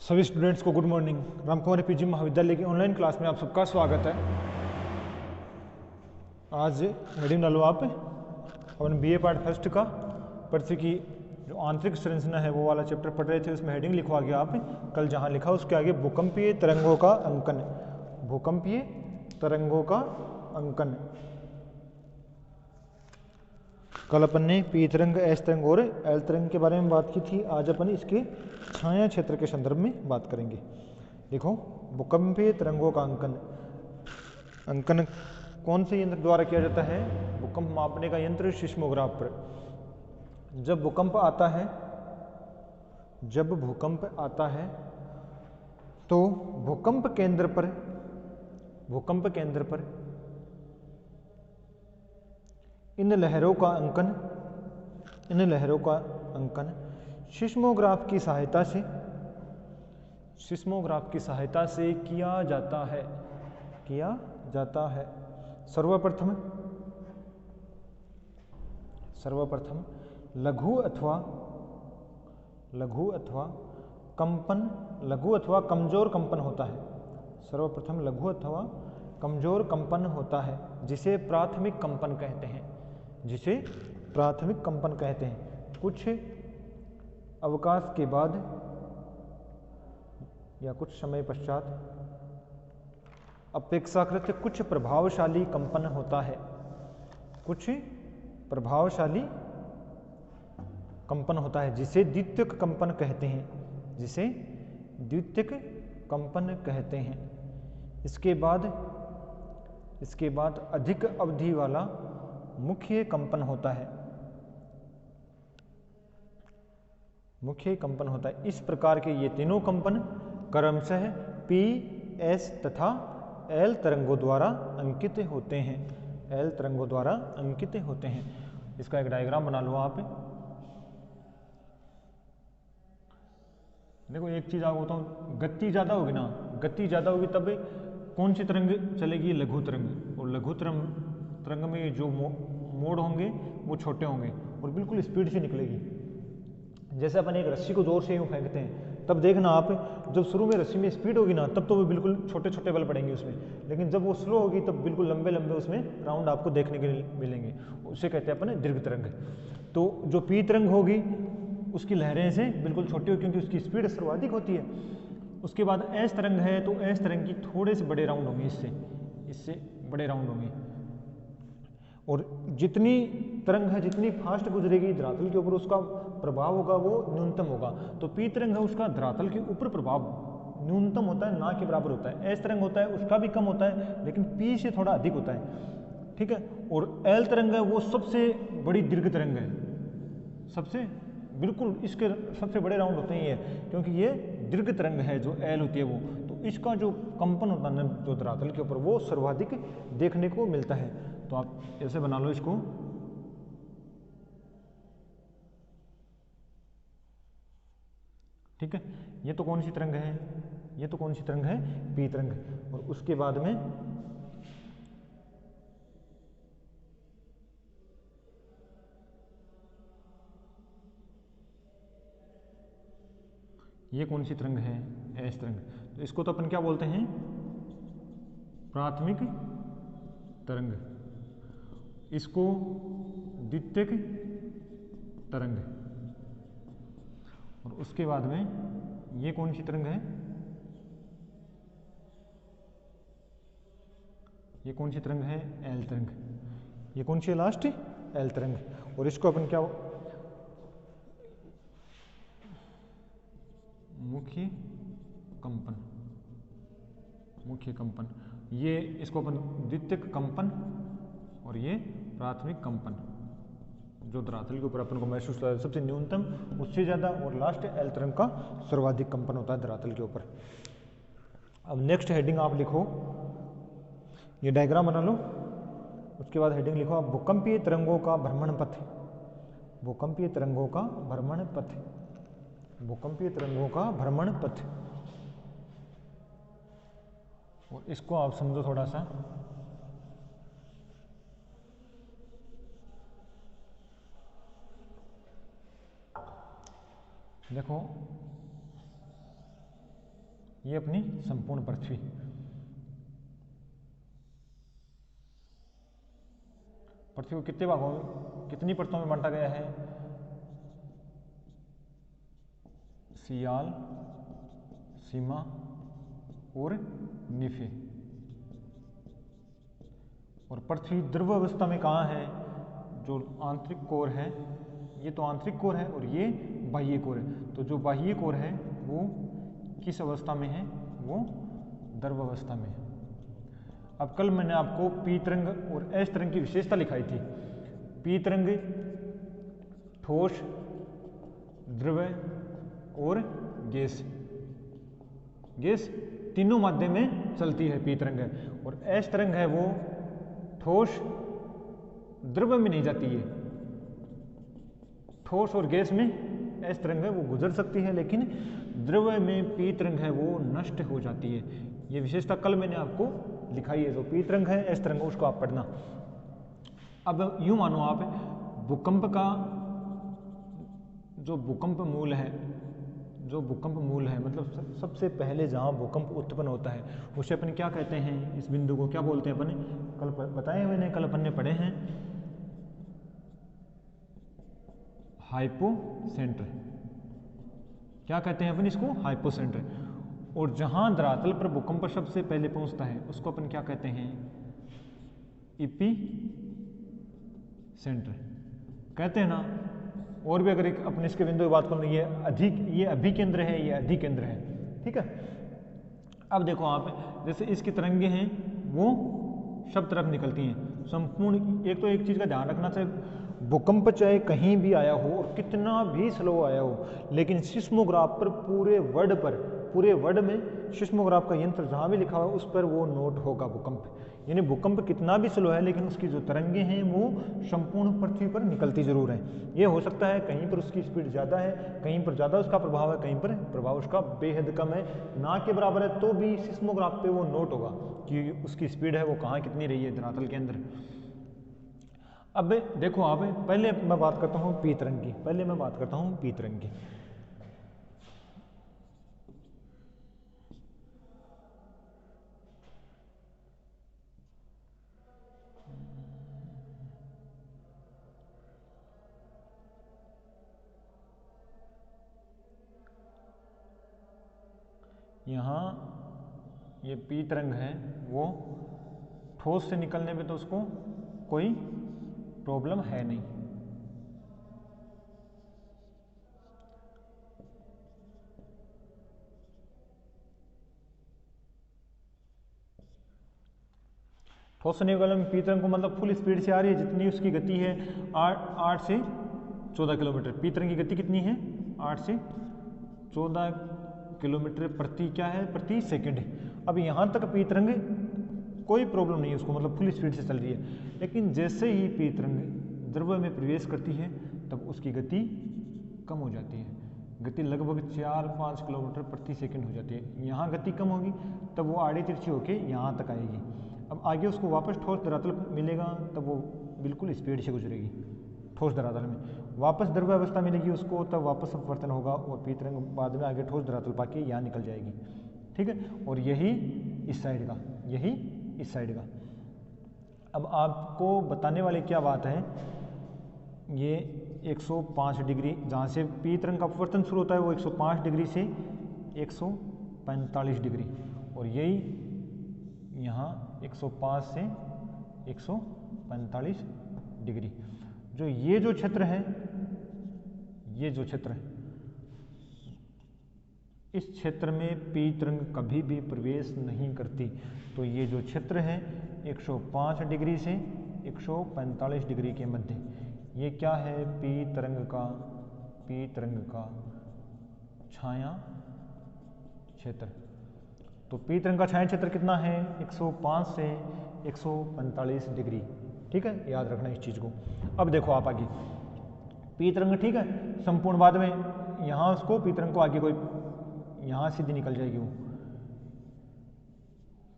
सभी स्टूडेंट्स को good morning. Ramkumari PG महाविद्यालय की ऑनलाइन क्लास में आप सबका स्वागत है। आज हेडिंग डालो आप अपन बीए पार्ट फर्स्ट का पृथ्वी की जो आंतरिक संरचना है वो वाला चैप्टर पढ़ रहे थे, उसमें हेडिंग लिखवा गया आप कल जहाँ लिखा उसके आगे भूकंपीय तरंगों का अंकन। भूकंपीय तरंगों का अंकन। कल अपन ने पी तरंग, एस तरंग और एल तरंग के बारे में बात की थी। आज अपन इसके छाया क्षेत्र के संदर्भ में बात करेंगे। देखो, भूकंपीय तरंगों का अंकन। अंकन कौन से यंत्र द्वारा किया जाता है? भूकंप मापने का यंत्र सिस्मोग्राफ पर। जब भूकंप आता है तो भूकंप केंद्र पर इन लहरों का अंकन सिस्मोग्राफ की सहायता से किया जाता है। सर्वप्रथम लघु अथवा कमजोर कंपन होता है। सर्वप्रथम लघु अथवा कमजोर कंपन होता है जिसे प्राथमिक कंपन कहते हैं। कुछ अवकाश के बाद या कुछ समय पश्चात अपेक्षाकृत कुछ प्रभावशाली कंपन होता है जिसे द्वितीयक कंपन कहते हैं। इसके बाद अधिक अवधि वाला मुख्य कंपन होता है। इस प्रकार के ये तीनों कंपन क्रमशः पी, एस तथा एल तरंगों द्वारा अंकित होते हैं। इसका एक डायग्राम बना लो आप। देखो, एक चीज आपको बताऊं, गति ज्यादा होगी तब कौन सी तरंग चलेगी? लघु तरंग। और लघु तरंग में जो मोड़ होंगे वो छोटे होंगे और बिल्कुल स्पीड से निकलेगी। जैसे अपन एक रस्सी को जोर से यूं फेंकते हैं, तब देखना आप, जब शुरू में रस्सी में स्पीड होगी ना, तब तो वो बिल्कुल छोटे छोटे बल पड़ेंगे उसमें, लेकिन जब वो स्लो होगी तब बिल्कुल लंबे लंबे उसमें राउंड आपको देखने के लिए मिलेंगे। उसे कहते हैं अपन दीर्घ तरंग। तो जो पी तरंग होगी उसकी लहरें से बिल्कुल छोटी होगी क्योंकि उसकी स्पीड सर्वाधिक होती है। उसके बाद एस तरंग है तो एस तरंग की थोड़े से बड़े राउंड होंगे, इससे बड़े राउंड होंगे। और जितनी तरंग है जितनी फास्ट गुजरेगी धरातल के ऊपर, उसका प्रभाव होगा वो न्यूनतम होगा। तो पी तरंग है उसका धरातल के ऊपर प्रभाव न्यूनतम होता है, ना के बराबर होता है। एस तरंग होता है उसका भी कम होता है लेकिन पी से थोड़ा अधिक होता है, ठीक है। और एल तरंग है वो सबसे बड़ी दीर्घ तरंग है, बिल्कुल इसके सबसे बड़े राउंड होते हैं ये, क्योंकि ये दीर्घ तरंग है जो एल होती है वो। तो इसका जो कंपन होता है जो धरातल के ऊपर, वो सर्वाधिक देखने को मिलता है। तो आप ऐसे बना लो इसको। ठीक है, ये तो कौन सी तरंग है? पी तरंग। और उसके बाद में ये कौन सी तरंग है? एस तरंग। तो इसको तो अपन क्या बोलते हैं? प्राथमिक तरंग। इसको द्वितीयक तरंग। और उसके बाद में ये कौन सी तरंग है? ये कौन सी तरंग है? एल तरंग। ये कौन सी है लास्ट? एल तरंग। और इसको अपन क्या, मुख्य कंपन। ये इसको अपन द्वितीयक कंपन और ये प्राथमिक कंपन। जो धरातल के ऊपर अपन को महसूस होता है सबसे न्यूनतम, उससे ज्यादा, और लास्ट एल तरंग का सर्वाधिक कंपन होता है धरातल के ऊपर। अब नेक्स्ट हेडिंग आप लिखो, ये डायग्राम बना लो। उसके बाद हेडिंग लिखो आप, भूकंपीय तरंगों का भ्रमण पथ। और इसको आप समझो थोड़ा सा। देखो, ये अपनी संपूर्ण पृथ्वी। पृथ्वी को कितने भागों में, कितनी परतों में बांटा गया है? सियाल, सीमा और निफे। और पृथ्वी ध्रुव अवस्था में कहाँ है? जो आंतरिक कोर है, ये तो आंतरिक कोर है और ये बाह्य कोर है। तो जो बाह्य कोर है वो किस अवस्था में है? वो ध्रुव अवस्था में है। अब कल मैंने आपको पी तरंग और एस तरंग की विशेषता लिखाई थी। पी तरंग ठोस, द्रव्य और गैस, गैस तीनों माध्यम में चलती है पी तरंग है। और एस तरंग है वो ठोस, द्रव्य में नहीं जाती है। ठोस और गैस में एस तरंग है वो गुजर सकती है, लेकिन द्रव्य में पी तरंग है वो नष्ट हो जाती है। ये विशेषता कल मैंने आपको लिखाई है। जो पी तरंग है, एस तरंग, उसको आप पढ़ना। अब यूं मानो आप भूकंप का जो भूकंप मूल है, जो भूकंप मूल है मतलब सबसे पहले जहां भूकंप उत्पन्न होता है उसे अपन क्या कहते हैं? इस बिंदु को क्या बोलते हैं अपन? कल बताए मैंने, कल अपन ने पढ़े हैं हाइपोसेंटर। क्या कहते हैं अपन इसको? हाइपोसेंटर। और जहां धरातल पर भूकंप सबसे पहले पहुंचता है उसको अपन क्या कहते हैं? इपी सेंटर कहते हैं ना। और भी अगर एक अपने इसके बिंदु की बात करूँ, ये अभिकेंद्र है, ये अधिकेंद्र है, ठीक है। अब देखो आप, जैसे इसकी तरंगे हैं वो सब तरफ निकलती हैं संपूर्ण। एक तो एक चीज़ का ध्यान रखना चाहिए, भूकंप चाहे कहीं भी आया हो और कितना भी स्लो आया हो, लेकिन सिस्मोग्राफ पर पूरे वर्ल्ड में सिस्मोग्राफ का यंत्र जहाँ भी लिखा हुआ है उस पर वो नोट होगा भूकंप। यानी भूकंप कितना भी स्लो है लेकिन उसकी जो तरंगे हैं वो संपूर्ण पृथ्वी पर निकलती जरूर है। ये हो सकता है कहीं पर उसकी स्पीड ज़्यादा है, कहीं पर ज़्यादा उसका प्रभाव है, कहीं पर प्रभाव उसका बेहद कम है, ना के बराबर है, तो भी सिस्मोग्राफ पे वो नोट होगा कि उसकी स्पीड है वो कहाँ कितनी रही है धरातल के अंदर। अब देखो आप, पहले मैं बात करता हूँ पी तरंग की। यहाँ ये पी तरंग है वो ठोस से निकलने में तो उसको कोई प्रॉब्लम है नहीं। ठोस से निकलने में पी तरंग को मतलब फुल स्पीड से आ रही है, जितनी उसकी गति है 8 से 14 किलोमीटर। पी तरंग की गति कितनी है? 8 से 14 किलोमीटर प्रति सेकंड। अब यहाँ तक पी तरंग कोई प्रॉब्लम नहीं है उसको, मतलब फुल स्पीड से चल रही है। लेकिन जैसे ही पी तरंग द्रव्य में प्रवेश करती है तब उसकी गति कम हो जाती है। गति लगभग 4-5 किलोमीटर प्रति सेकंड हो जाती है। यहाँ गति कम होगी तब वो आड़ी तिरछी होके यहाँ तक आएगी। अब आगे उसको वापस ठोस धरातल मिलेगा तब वो बिल्कुल स्पीड से गुजरेगी ठोस धरातल में। वापस द्रव्य अवस्था मिलेगी उसको तब वापस अपवर्तन होगा और पी तरंग बाद में आगे ठोस धरातल पाके यहाँ निकल जाएगी, ठीक है। और यही इस साइड का। अब आपको बताने वाली क्या बात है, ये 105 डिग्री जहाँ से पी तरंग का अपवर्तन शुरू होता है वो 105 डिग्री से 145 डिग्री, और यही यहाँ 105 से 145 डिग्री। जो ये जो क्षेत्र है, इस क्षेत्र में पी तरंग कभी भी प्रवेश नहीं करती। तो ये जो क्षेत्र है 105 डिग्री से 145 डिग्री के मध्य, ये क्या है? पी तरंग का छाया क्षेत्र। तो पी तरंग का छाया क्षेत्र कितना है? 105 से 145 डिग्री, ठीक है, याद रखना इस चीज़ को। अब देखो आप आगे पी तरंग, ठीक है, संपूर्ण बाद में यहाँ उसको पी तरंग को आगे कोई यहाँ सीधी निकल जाएगी वो।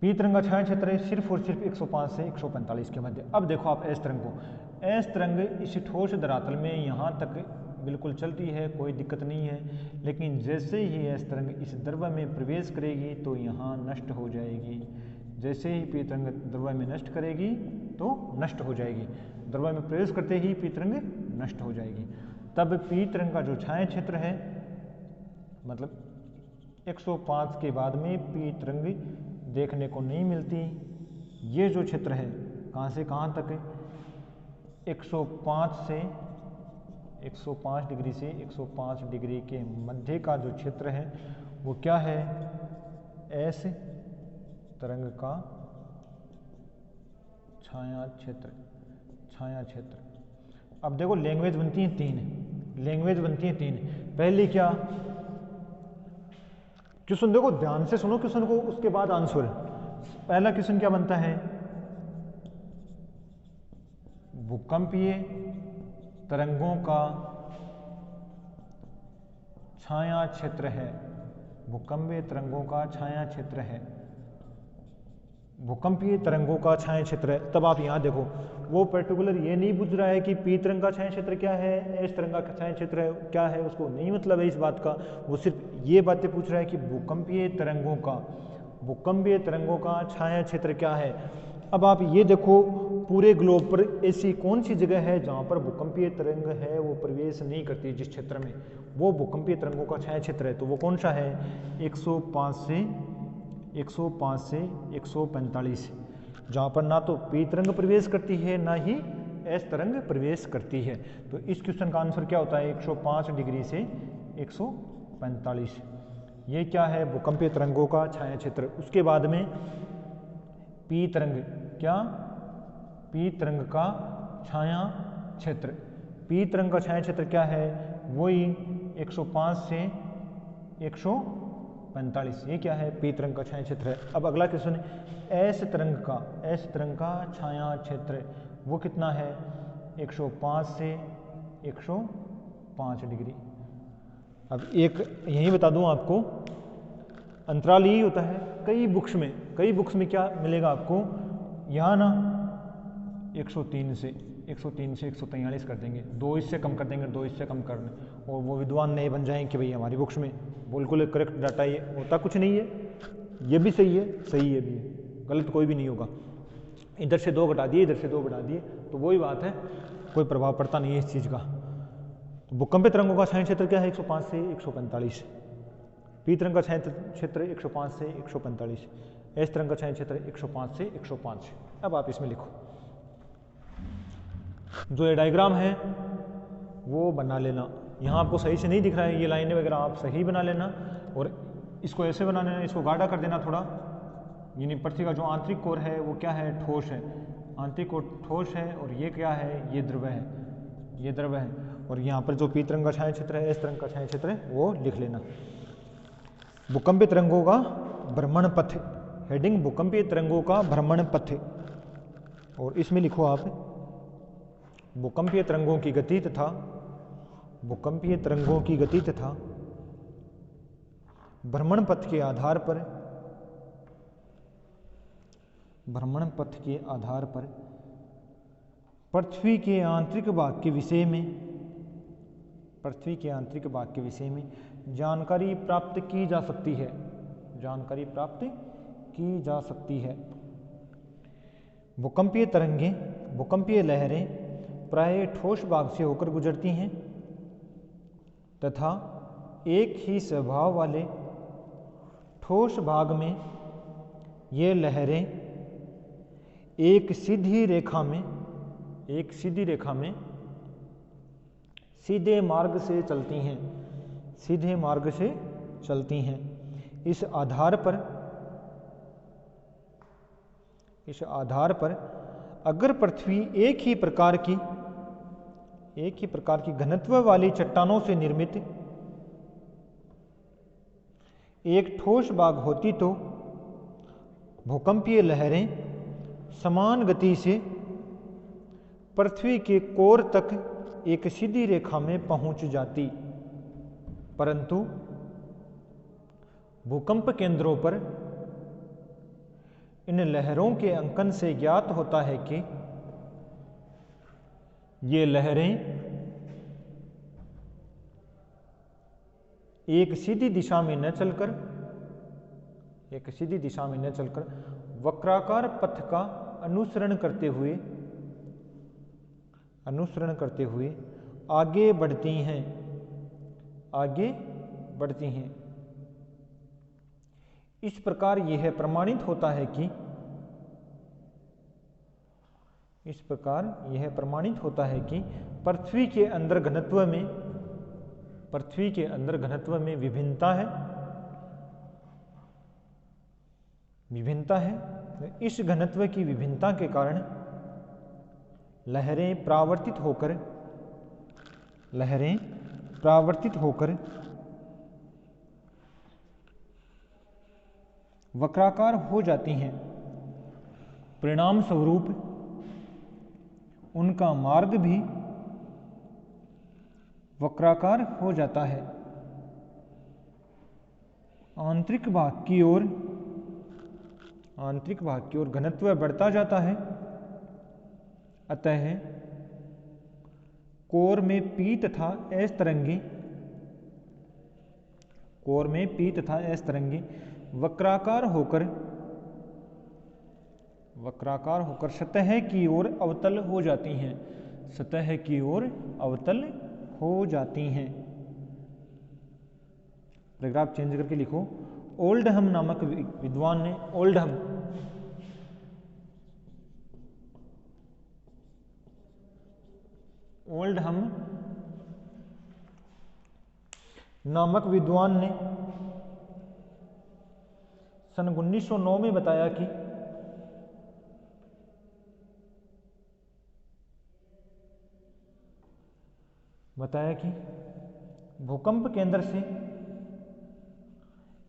पी तरंग का छाया क्षेत्र है सिर्फ और सिर्फ 105 से 145 के मध्य। अब देखो आप एस तरंग को, एस तरंग इस ठोस धरातल में यहाँ तक बिल्कुल चलती है, कोई दिक्कत नहीं है। लेकिन जैसे ही एस तरंग इस द्रव्य में प्रवेश करेगी तो यहाँ नष्ट हो जाएगी। जैसे ही पी तरंग द्रव्य में नष्ट करेगी तो नष्ट हो जाएगी, द्रव्य में प्रवेश करते ही पी तरंग नष्ट हो जाएगी। तब पी तरंग का जो छाया क्षेत्र है, मतलब 105 के बाद में पी तरंग देखने को नहीं मिलती। ये जो क्षेत्र है कहाँ से कहाँ तक है, 105 डिग्री से 105 डिग्री के मध्य का जो क्षेत्र है वो क्या है, एस तरंग का छाया क्षेत्र। छाया क्षेत्र। अब देखो लैंग्वेज बनती है तीन। पहली क्या, क्वेश्चन देखो ध्यान से सुनो क्वेश्चन को, उसके बाद आंसर। पहला क्वेश्चन क्या बनता है, भूकंपीय तरंगों का छाया क्षेत्र है। भूकंपीय तरंगों का छाया क्षेत्र है। भूकंपीय तरंगों का छाया क्षेत्र है। तब आप यहां देखो, वो पर्टिकुलर ये नहीं पूछ रहा है कि पी तरंग का छाया क्षेत्र क्या है, एस तरंग का छाया क्षेत्र क्या है, उसको नहीं मतलब है इस बात का। वो सिर्फ ये बातें पूछ रहा है कि भूकंपीय तरंगों का छाया क्षेत्र क्या है। अब आप ये देखो, पूरे ग्लोब पर ऐसी कौन सी जगह है जहां पर भूकंपीय तरंग है वो प्रवेश नहीं करती, जिस क्षेत्र में वो भूकंपीय तरंगों का छाया क्षेत्र है, तो वो कौन सा है, 105 से 145, जहाँ पर ना तो पी तरंग प्रवेश करती है ना ही एस तरंग प्रवेश करती है। तो इस क्वेश्चन का आंसर क्या होता है, 105 डिग्री से 145। ये क्या है, भूकंपीय तरंगों का छाया क्षेत्र। उसके बाद में पी तरंग, क्या, पी तरंग का छाया क्षेत्र। पी तरंग का छाया क्षेत्र क्या है, वही 105 से 145। ये क्या है, पी तरंग का छाया क्षेत्र है। अब अगला क्वेश्चन है, एस तरंग का छाया क्षेत्र वो कितना है, 105 से 105 डिग्री। अब एक यही बता दूं आपको, अंतराल यही होता है कई बुक्स में क्या मिलेगा आपको, यहाँ ना 103 से 143 कर देंगे, 2 इससे कम कर देंगे, 2 इससे कम करने, और वो विद्वान नए बन जाएंगे कि भाई हमारी बुक्स में बिल्कुल करेक्ट डाटा ये होता कुछ नहीं है, ये भी सही है भी है, गलत कोई भी नहीं होगा। इधर से 2 घटा दिए, इधर से 2 बढ़ा दिए, तो वही बात है, कोई प्रभाव पड़ता नहीं है इस चीज़ का। तो भूकंपीय तरंगों का छाया क्षेत्र क्या है, 105 से 145। पी तरंग का छाया क्षेत्र 105 से 145। एस तरंग का छाया क्षेत्र 105 से 105। अब आप इसमें लिखो, जो ये डायग्राम है वो बना लेना। यहाँ आपको सही से नहीं दिख रहा है, ये लाइनें वगैरह आप सही बना लेना, और इसको ऐसे बना लेना, इसको गाढ़ा कर देना थोड़ा। यानी पृथ्वी का जो आंतरिक कोर है वो क्या है, ठोस है, आंतरिक कोर ठोस है, और ये क्या है, ये द्रव है, ये द्रव है। और यहाँ पर जो पी तरंग का छाया क्षेत्र है, एस तरंग का छाया क्षेत्र है, वो लिख लेना। भूकंपीय तरंगों का भ्रमण पथ, हेडिंग भूकंपीय तरंगों का भ्रमण पथ, और इसमें लिखो आप भूकंपीय तरंगों की गति तथा भ्रमण पथ के आधार पर पृथ्वी के आंतरिक भाग के विषय में जानकारी प्राप्त की जा सकती है। भूकंपीय लहरें प्राय ठोस भाग से होकर गुजरती हैं तथा एक ही स्वभाव वाले ठोस भाग में ये लहरें एक सीधी रेखा में सीधे मार्ग से चलती हैं। इस आधार पर अगर पृथ्वी एक ही प्रकार की घनत्व वाली चट्टानों से निर्मित एक ठोस भाग होती तो भूकंपीय लहरें समान गति से पृथ्वी के कोर तक एक सीधी रेखा में पहुंच जाती, परंतु भूकंप केंद्रों पर इन लहरों के अंकन से ज्ञात होता है कि ये लहरें एक सीधी दिशा में न चलकर वक्राकार पथ का अनुसरण करते हुए आगे बढ़ती हैं। इस प्रकार यह प्रमाणित होता है कि पृथ्वी के अंदर घनत्व में विभिन्नता है। इस घनत्व की विभिन्नता के कारण लहरें प्रावर्तित होकर वक्राकार हो जाती हैं। परिणाम स्वरूप उनका मार्ग भी वक्राकार हो जाता है। आंतरिक भाग की ओर घनत्व बढ़ता जाता है, अतः कोर में पी तथा एस तरंगे वक्राकार होकर सतह की ओर अवतल हो जाती हैं। पैराग्राफ चेंज करके लिखो। ओल्डहम नामक विद्वान ने ओल्डहम नामक विद्वान ने सन 1909 में बताया कि भूकंप केंद्र से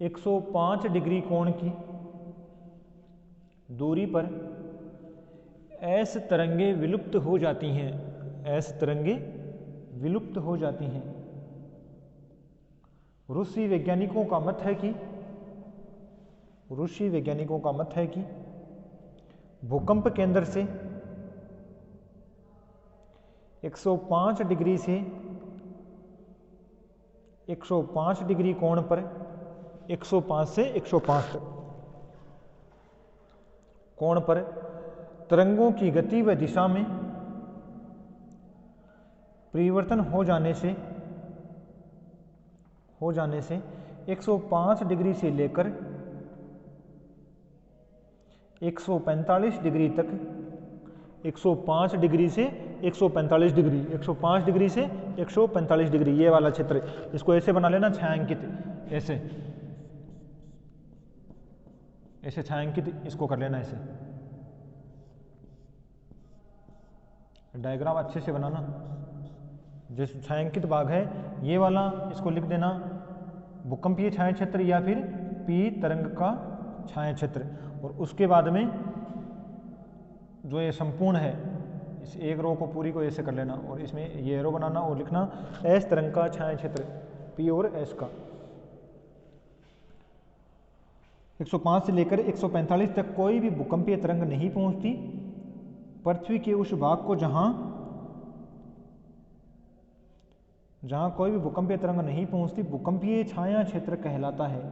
105 डिग्री कोण की दूरी पर एस तरंगे विलुप्त हो जाती हैं। रूसी वैज्ञानिकों का मत है कि भूकंप केंद्र से 105 डिग्री कोण पर 105 से 105 तक कोण पर तरंगों की गति व दिशा में परिवर्तन हो जाने से 105 डिग्री से लेकर 145 डिग्री तक 105 डिग्री से 145 डिग्री 105 डिग्री से 145 डिग्री ये वाला क्षेत्र, इसको ऐसे बना लेना छायांकित, ऐसे छायांकित इसको कर लेना। ऐसे डायग्राम अच्छे से बनाना। जैसे छायांकित भाग है ये वाला, इसको लिख देना भूकंपीय छाया क्षेत्र या फिर पी तरंग का छाया क्षेत्र। और उसके बाद में जो ये संपूर्ण है इस एक रो को पूरी को ऐसे कर लेना और इसमें ये रो बनाना और लिखना एस तरंग का छाया क्षेत्र पी और एस का। 105 से लेकर 145 तक कोई भी भूकंपीय तरंग नहीं पहुंचती। पृथ्वी के उस भाग को जहां कोई भी भूकंपीय तरंग नहीं पहुंचती भूकंपीय छाया क्षेत्र कहलाता है।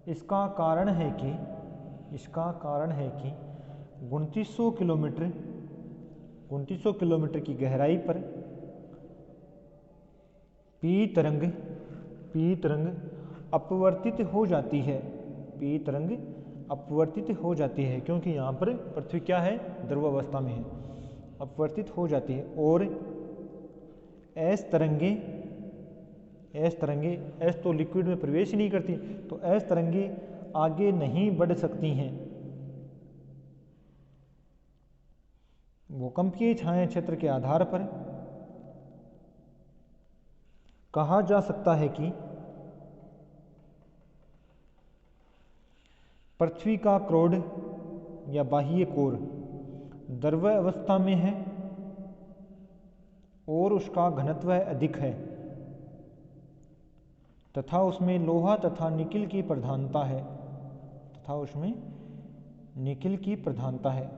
इसका कारण है कि 2900 किलोमीटर की गहराई पर पी तरंग अपवर्तित हो जाती है। क्योंकि यहाँ पर पृथ्वी क्या है, द्रव अवस्था में है, अपवर्तित हो जाती है। और एस तरंगे एस तो लिक्विड में प्रवेश ही नहीं करती, तो एस तरंगे आगे नहीं बढ़ सकती हैं। भूकंपीय छाया क्षेत्र के आधार पर कहा जा सकता है कि पृथ्वी का क्रोड या बाह्य कोर द्रव अवस्था में है और उसका घनत्व अधिक है तथा उसमें लोहा तथा निकिल की प्रधानता है।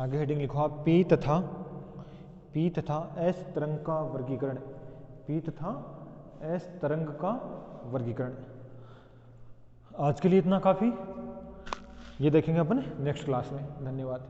आगे हेडिंग लिखो आप पी तथा एस तरंग का वर्गीकरण। पी तथा एस तरंग का वर्गीकरण। आज के लिए इतना काफ़ी, ये देखेंगे अपन नेक्स्ट क्लास में। धन्यवाद।